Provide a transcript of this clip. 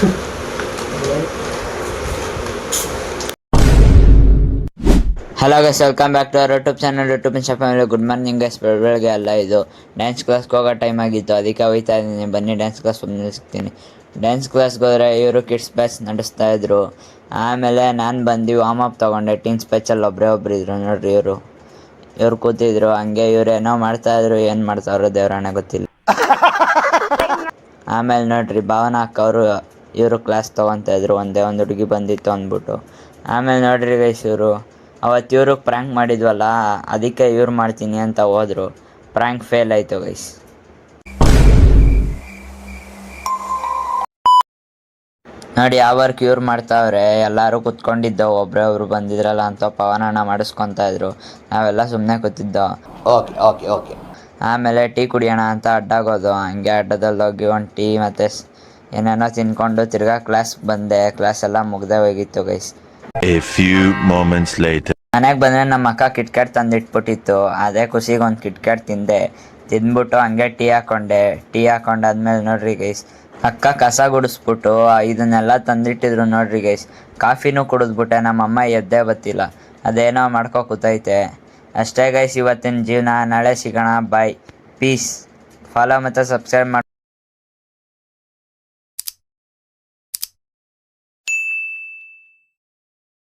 Hello guys, welcome back to our YouTube channel. YouTube family, good morning guys. ಬೆಳಗ್ಗೆ ಅಲ್ಲ, ಇದು dance ಕ್ಲಾಸ್ಗೆ ಹೋಗೋ ಟೈಮ್ ಆಗಿತ್ತು, ಅದಕ್ಕೆ ಹೋಗ್ತಾ ಇದ್ದೀನಿ. ಬನ್ನಿ ಡ್ಯಾನ್ಸ್ ಕ್ಲಾಸ್ ಒಮ್ಮೆ ಸಿಗ್ತೀನಿ. ಡ್ಯಾನ್ಸ್ ಕ್ಲಾಸ್ಗೆ ಹೋದರೆ ಇವರು ಕಿಡ್ಸ್ ಬ್ಯಾಚ್ ನಡೆಸ್ತಾಯಿದ್ರು. ಆಮೇಲೆ ನಾನು ಬಂದು ವಾರ್ಮ್ ಅಪ್ ತೊಗೊಂಡೆ. ಟೀನ್ಸ್ ಬ್ಯಾಚಲ್ಲಿ ಒಬ್ಬರು ಇದ್ರು ನೋಡ್ರಿ, ಇವ್ರು ಕೂತಿದ್ರು. ಹಂಗೆ ಇವ್ರು ಏನೋ ಮಾಡ್ತಾಯಿದ್ರು, ಏನು ಮಾಡ್ತಾವ್ರೋ ದೇವ್ರಾಣೆ ಗೊತ್ತಿಲ್ಲ. ಆಮೇಲೆ ನೋಡ್ರಿ, ಭಾವನಾ ಅಕ್ಕ ಅವರು ಇವರು ಕ್ಲಾಸ್ ತೊಗೊತಾಯಿದ್ರು. ಒಂದೇ ಒಂದು ಹುಡುಗಿ ಬಂದಿತ್ತು ಅಂದ್ಬಿಟ್ಟು. ಆಮೇಲೆ ನೋಡ್ರಿ ಗೈಸ್, ಅವತ್ತು ಇವ್ರಿಗೆ ಪ್ರ್ಯಾಂಕ್ ಮಾಡಿದ್ವಲ್ಲ, ಅದಕ್ಕೆ ಇವ್ರು ಮಾಡ್ತೀನಿ ಅಂತ ಹೋದರು. ಪ್ರ್ಯಾಂಕ್ ಫೇಲ್ ಆಯಿತು ಗೈಸ್. ನೋಡಿ ಯಾವ ವರ್ಕ್ ಇವ್ರು ಮಾಡ್ತಾವ್ರೆ. ಎಲ್ಲರೂ ಕುತ್ಕೊಂಡಿದ್ದೋ, ಒಬ್ರು ಬಂದಿದ್ರಲ್ಲ ಅಂತ ಪವನಣ್ಣ ಮಾಡಿಸ್ಕೊತಾ ಇದ್ರು. ನಾವೆಲ್ಲ ಸುಮ್ಮನೆ ಕೂತಿದ್ದೋ. ಓಕೆ. ಆಮೇಲೆ ಟೀ ಕುಡಿಯೋಣ ಅಂತ ಅಡ್ಡಾಗೋದು. ಹಂಗೆ ಅಡ್ಡದಲ್ಲಿ ಹೋಗಿ ಒಂದು ಟೀ ಮತ್ತು ಏನೇನೋ ತಿನ್ಕೊಂಡು ತಿರ್ಗಾ ಕ್ಲಾಸ್ ಬಂದೆ. ಕ್ಲಾಸ್ ಎಲ್ಲ ಮುಗ್ದೇ ಹೋಗಿತ್ತು guys. A few moments later. ಮನೆಗೆ ಬಂದರೆ ನಮ್ಮ ಅಕ್ಕ ಕಿಟ್ಕ್ಯಾಟ್ ತಂದಿಟ್ಬಿಟ್ಟಿತ್ತು. ಅದೇ ಖುಷಿಗೆ ಒಂದು ಕಿಟ್ಕ್ಯಾಟ್ ತಿಂದ್ಬಿಟ್ಟು ಹಂಗೆ ಟೀ ಹಾಕೊಂಡಾದ್ಮೇಲೆ ನೋಡ್ರಿ ಗೈಸ್, ಅಕ್ಕ ಕಸ ಗುಡಿಸ್ಬಿಟ್ಟು ಇದನ್ನೆಲ್ಲ ತಂದಿಟ್ಟಿದ್ರು ನೋಡ್ರಿ ಗೈಸ್. ಕಾಫಿನೂ ಕುಡಿದ್ಬಿಟ್ಟೆ. ನಮ್ಮಮ್ಮ ಎದ್ದೇ ಬತ್ತಿಲ್ಲ, ಅದೇನೋ ಮಾಡ್ಕೊ ಕೂತೈತೆ ಅಷ್ಟೇ ಗೈಸ್. ಇವತ್ತಿನ ಜೀವನ. ನಾಳೆ ಸಿಗೋಣ, ಬಾಯ್, ಪೀಸ್. ಫಾಲೋ ಮತ್ತು ಸಬ್ಸ್ಕ್ರೈಬ್ ಮಾಡಿ.